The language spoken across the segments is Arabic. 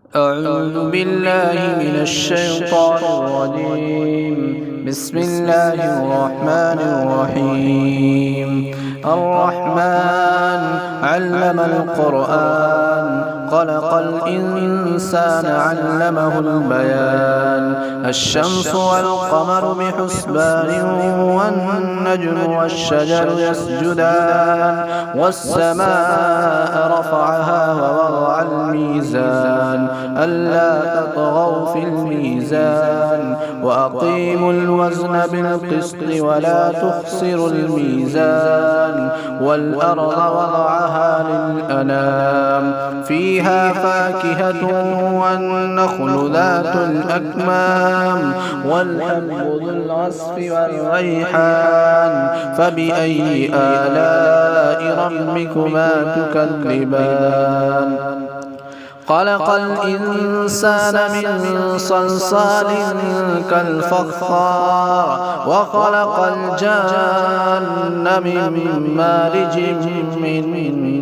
أعوذ بالله من الشيطان الرجيم. بسم الله الرحمن الرحيم. الرحمن علم القرآن خلق الإنسان علمه البيان. الشمس والقمر بحسبان والنجم والشجر يسجدان والسماء رفعها ووضع الميزان ألا تطغوا في الميزان وأقيموا الوزن بالقسط ولا تخسروا الميزان والأرض وضعها للأنام فيها فاكهة والنخل ذات الأكمام والحب ذو العصف والريحان فبأي آلاء ربكما تكذبان. خلق الإنسان من صلصال كالفخار وخلق الجان من مارج من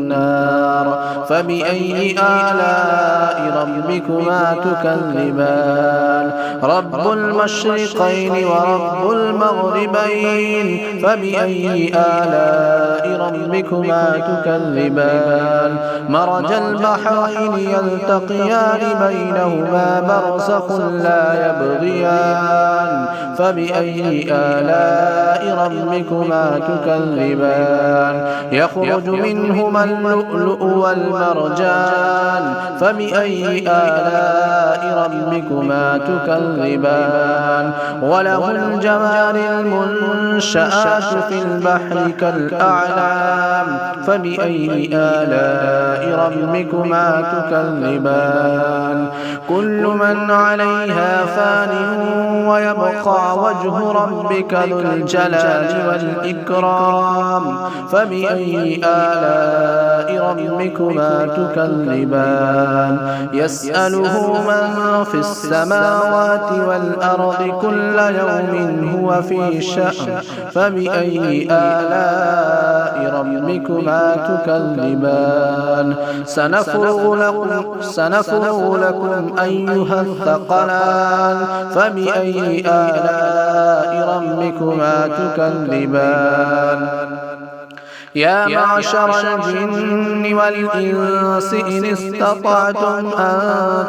نار فبأي آلاء ربكما تكذبان. رب المشرقين ورب المغربين فبأي آلاء ربكما تكذبان. مرج البحرين يلتقيان بينهما برزخ لا يبغيان فبأي آلاء ربكما تكذبان. يخرج منهما اللؤلؤ والمرجان فبأي آلاء ربكما تكذبان. وله الجوار المنشآت في البحر كالأعلام فبأي آلاء ربكما تكذبان. كل من عليها فان ويبقى وجه ربك ذو الجلال والإكرام فبأي آلاء ربكما تكذبان. يسأله من في السماوات والأرض كل يوم هو في شأن فبأي آلاء ربكما تكذبان. سنفرغ لكم أيها الثقلان فبأي آلاء ربكما تكذبان. يا معشر الجن والإنس إن استطعتم أن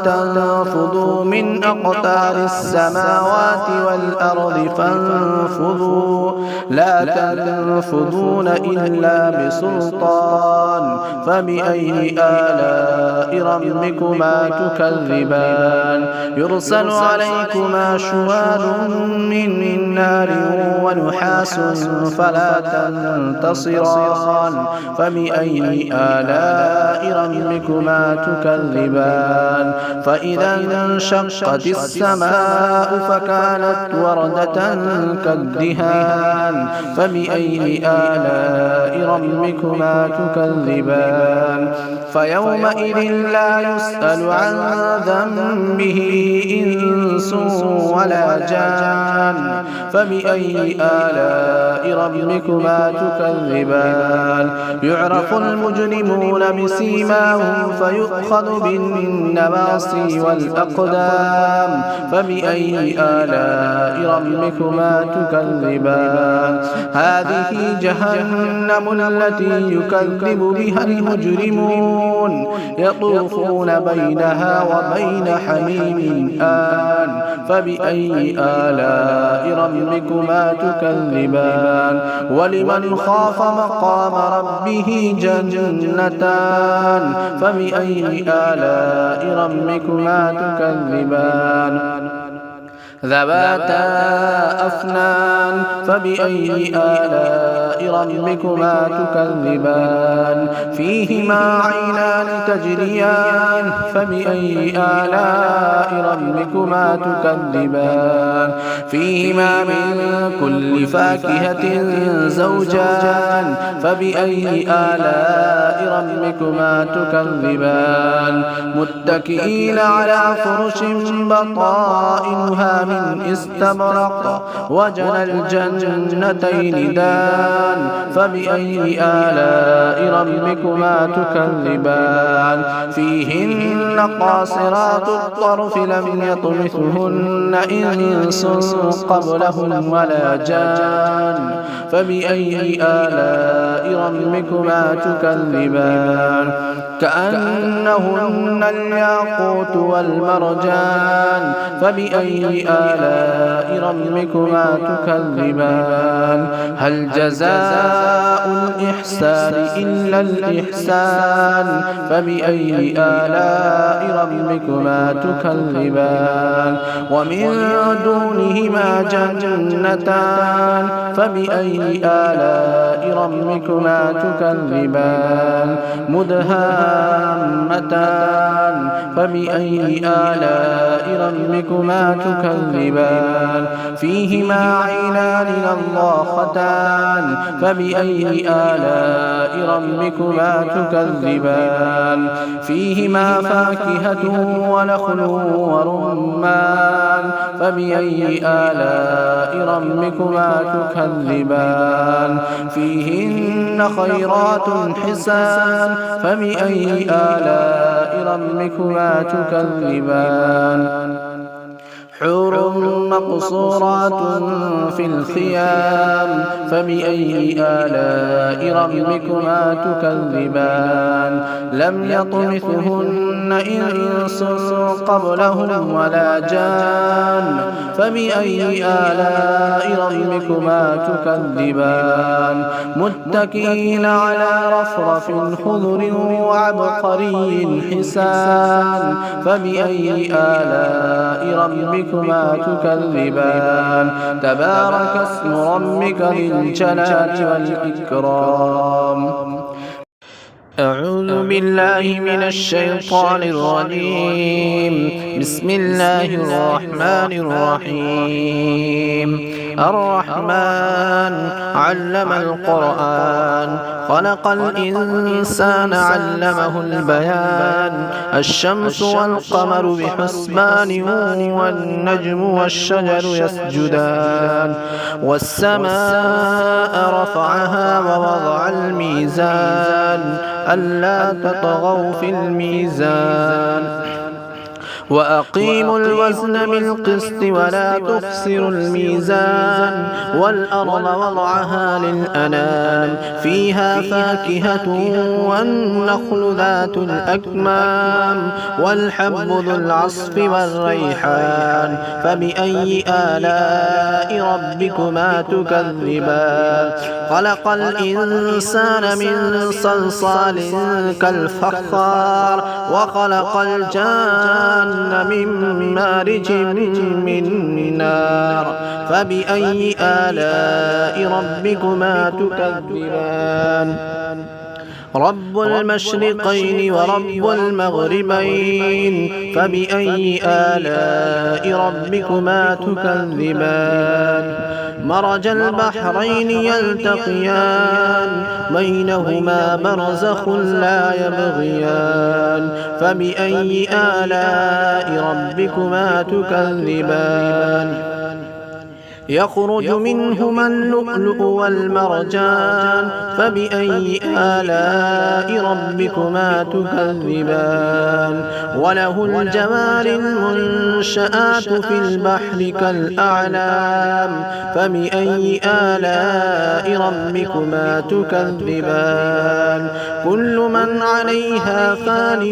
تنفذوا من أقطار السماوات والأرض فانفذوا لا تنفذون إلا بسلطان فبأي آلاء ربكما تكذبان. يرسل عليكما شواظ من نار ونحاس فلا تنتصران فبأي آلاء ربكما تكذبان. فإذا انشقت السماء فكانت وردة كالدهان فبأي آلاء ربكما تكذبان. فيومئذ لا يسأل عن ذنبه إنس ولا جان فبأي آلاء ربكما تكذبان. يعرف المجرمون بسيماهم فيؤخذ بالنواصي والأقدام فبأي آلاء ربكما تكذبان. هذه جهنم التي يكذب بها المجرمون يطوفون بينها وبين حميم آن فبأي آلاء ربكما تكذبان. ولمن خاف مقام ربه جنتان فبأي آلاء ربكما تكذبان. ذواتا أفنان فبأي آلاء ربكما تكذبان. فيهما عينان تجريان فبأي آلاء ربكما تكذبان. فيهما من كل فاكهة زوجان فبأي آلاء ربكما تكذبان. متكئين على فرش بطائنها من استبرق وجنى الجنتين دان فبأي آلاء ربكما تكذبان فيهن قاصرات الطرف لم يطمثهن إنس قبلهم ولا جان فبأي آلاء ربكما تكذبان كأنهن الياقوت والمرجان فبأي آلاء ربكما تكذبان هل جزاء الإحسان إلا الإحسان فبأي آلاء ربكما تكذبان ومن دونهما جنتان فبأي آلاء ربكما تكذبان مدهامتان فبأي آلاء ربكما تكذبان فيهما عينان نضاختان فبأي آلاء ربكما تكذبان فيهما فاكهة ونخل ورمان فبأي آلاء ربكما تكذبان فيهن خيرات حسان فبأي آلاء ربكما تكذبان حور مقصورات في الخيام فبأي آلاء ربكما تكذبان لم يطمثهن إنس قبلهم ولا جان فبأي آلاء ربكما تكذبان متكئين على رفرف خضر وعبقري حسان فبأي آلاء ربكما تكذبان تبارك اسم ربك ذي الجلال والإكرام أعوذ بالله من الشيطان الرجيم بسم الله الرحمن الرحيم الرحمن علم القرآن خلق الإنسان علمه البيان الشمس والقمر بحسبان والنجم والشجر يسجدان والسماء رفعها ووضع الميزان ألا تطغوا في الميزان وأقيموا الوزن بالقسط ولا تخسروا الميزان والأرض وضعها للأنام فيها فاكهة والنخل ذات الأكمام والحب ذو العصف والريحان فبأي آلاء ربكما تكذبان خلق الإنسان من صلصال كالفخار وخلق الجان من مارج من نار فبأي آلاء ربكما تكذبان رب المشرقين ورب المغربين فبأي آلاء ربكما تكذبان مرج البحرين يلتقيان بينهما برزخ لا يبغيان فبأي آلاء ربكما تكذبان يخرج منهما اللؤلؤ والمرجان فبأي آلاء ربكما تكذبان وله الجوار المنشآت في البحر كالأعلام فبأي آلاء ربكما تكذبان كل من عليها فان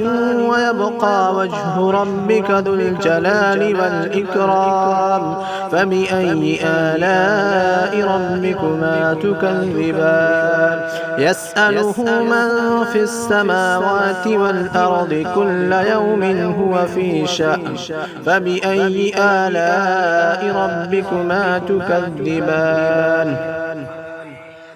ويبقى وجه ربك ذو الجلال والإكرام فبأي آلاء ربكما تكذبان يسأله من في السماوات والأرض كل يوم هو في شأن فبأي آلاء ربكما تكذبان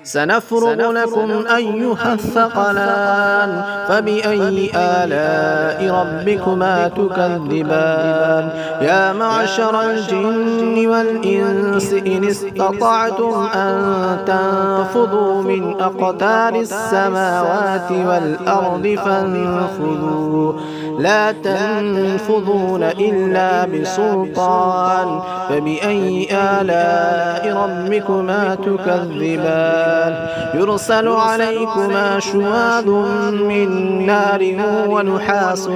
سنفرغ لكم أيها الثقلان فبأي آلاء ربكما تكذبان يا معشر الجن والإنس إن استطعتم أن تنفذوا من أقطار السماوات والأرض فانفذوا لا تنفذون إلا بسلطان فبأي آلاء ربكما تكذبان يرسل عليكما شواظ من نار ونحاس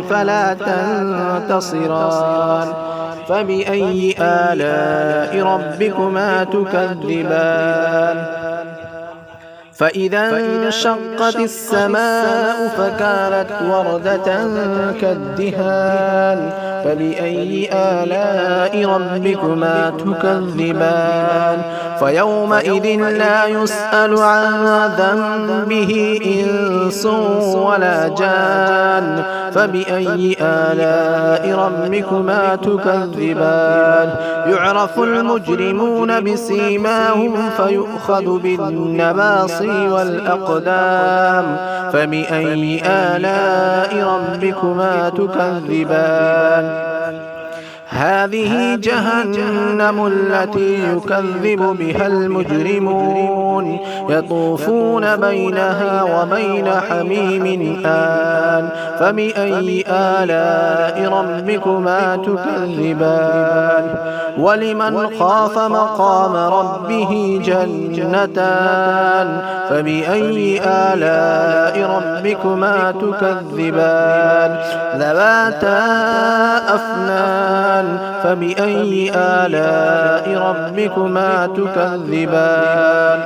فلا تنتصران فبأي آلاء ربكما تكذبان فإذا انشقت السماء فكانت وردة كالدهان فبأي آلاء ربكما تكذبان فيومئذ لا يسأل عن ذنبه إنس ولا جان فبأي آلاء ربكما تكذبان يعرف المجرمون بسيماهم فيؤخذ بالنواصي والأقدام فبأي آلاء ربكما تكذبان هذه جهنم التي يكذب بها المجرمون يطوفون بينها وبين حميم آن فبأي آلاء ربكما تكذبان ولمن خاف مقام ربه جنتان فبأي آلاء ربكما تكذبان ذواتا أفنان فبأي آلاء ربكما تكذبان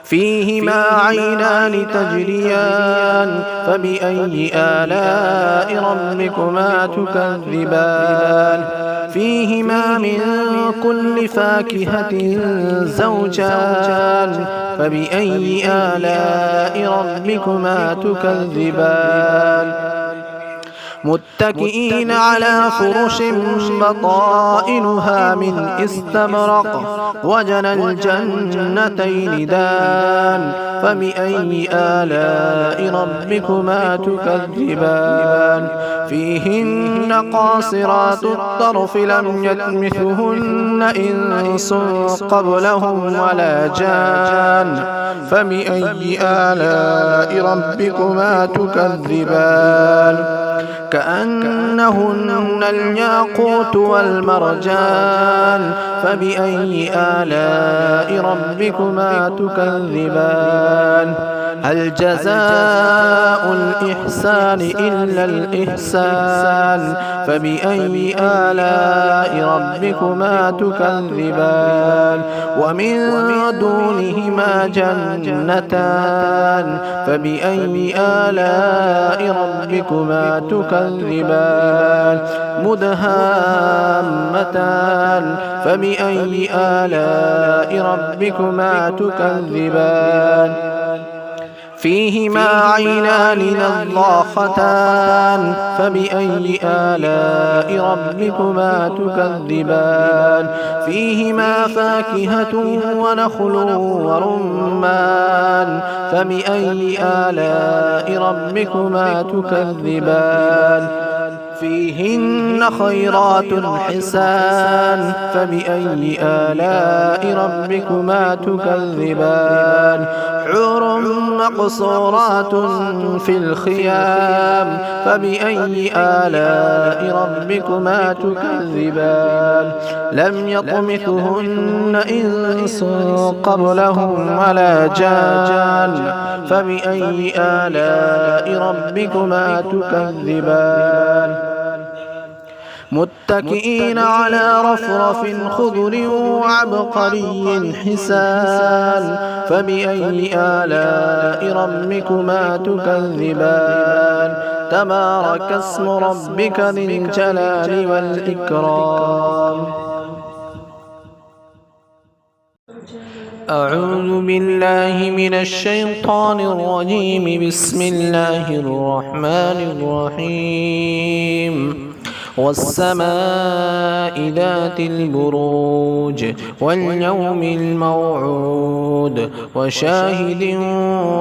فيهما عينان تجريان فبأي آلاء ربكما تكذبان فيهما من كل فاكهة زوجان فبأي آلاء ربكما تكذبان متكئين على فرش بطائنها من استبرق وجنى الجنتين دان فبأي آلاء ربكما تكذبان فيهن قاصرات الطرف لم يطمثهن إنس قبلهم ولا جان فبأي آلاء ربكما تكذبان كأنهن الياقوت والمرجان فبأي آلاء ربكما تكذبان هل جزاء الإحسان إلا الإحسان فبأي آلاء ربكما تكذبان ومن دونهما جنتان فبأي آلاء ربكما تكذبان مدهامتان فبأي آلاء ربكما تكذبان فيهما عينان نضاختان فبأي آلاء ربكما تكذبان فيهما فاكهة ونخل ورمان فبأي آلاء ربكما تكذبان فيهن خيرات حسان فبأي آلاء ربكما تكذبان حور مقصورات في الخيام فبأي آلاء ربكما تكذبان لم يطمثهن إنس قبلهم ولا جان فبأي آلاء ربكما تكذبان متكئين على رفرف خضر وعبقري حسان فبأي آلاء ربكما تكذبان تبارك اسم ربك ذي الجلال والإكرام أعوذ بالله من الشيطان الرجيم بسم الله الرحمن الرحيم والسماء ذات البروج واليوم الموعود وشاهد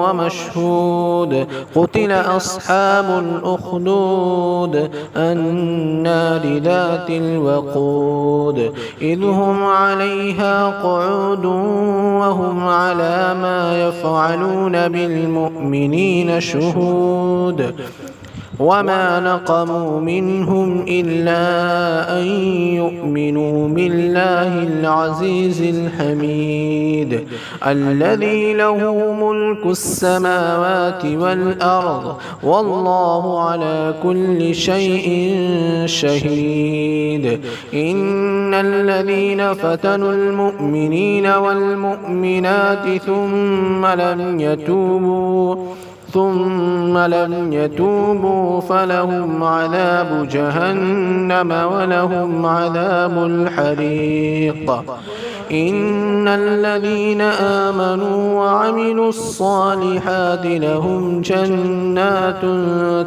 ومشهود قتل أصحاب الأخدود النار ذات الوقود إذ هم عليها قعود وهم على ما يفعلون بالمؤمنين شهود وما نقموا منهم إلا أن يؤمنوا بالله العزيز الحميد الذي له ملك السماوات والأرض والله على كل شيء شهيد. إن الذين فتنوا المؤمنين والمؤمنات ثم لم يتوبوا فلهم عذاب جهنم ولهم عذاب الحريق. إن الذين آمنوا وعملوا الصالحات لهم جنات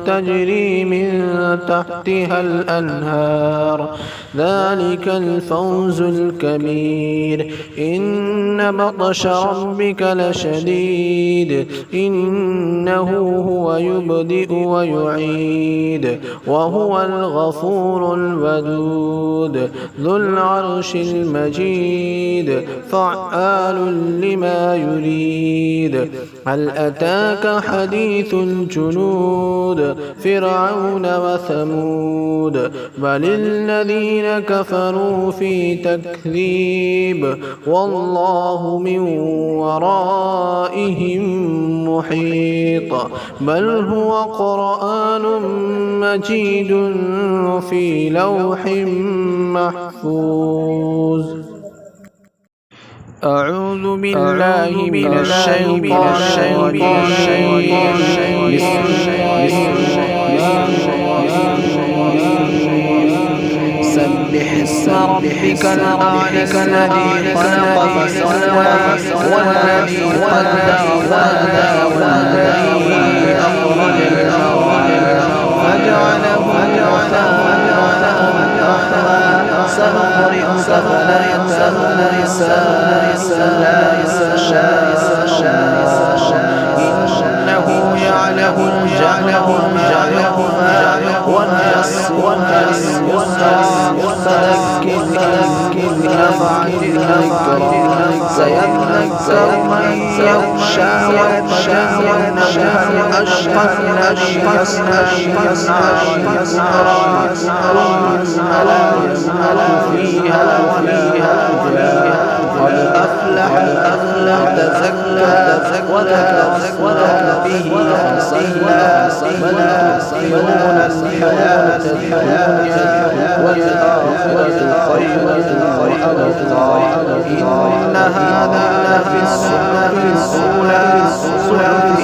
تجري من تحتها الأنهار ذلك الفوز الكبير. إن بطش ربك لشديد إنه هو يبدئ ويعيد وهو الغفور الودود ذو العرش المجيد فعال لما يريد. هل أتاك حديث الجنود فرعون وثمود بل الذين كفروا في تكذيب والله من ورائهم محيط. بل هو قرآن مجيد في لوح محفوظ. أعوذ بالله من الشيطان الرجيم. سبح اسم ربك الأعلى الذي خلق فسوى والذي قدر فهدى والذي أخرج المرعى فجعله غثاء سنقرئك فلا تنسى إنه يعلم الجهر فذكر إن نفعت الذكرى سيذكر من يخشى ويتجنبها الأشقى الذي يصلى النار ثم لا يموت فيها قد أفلح تزكى وذكر به فصلى بل تؤثرون الحياة الدنيا والآخرة خير وأبقى إن هذا لفي الصحف الأولى صحف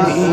إبراهيم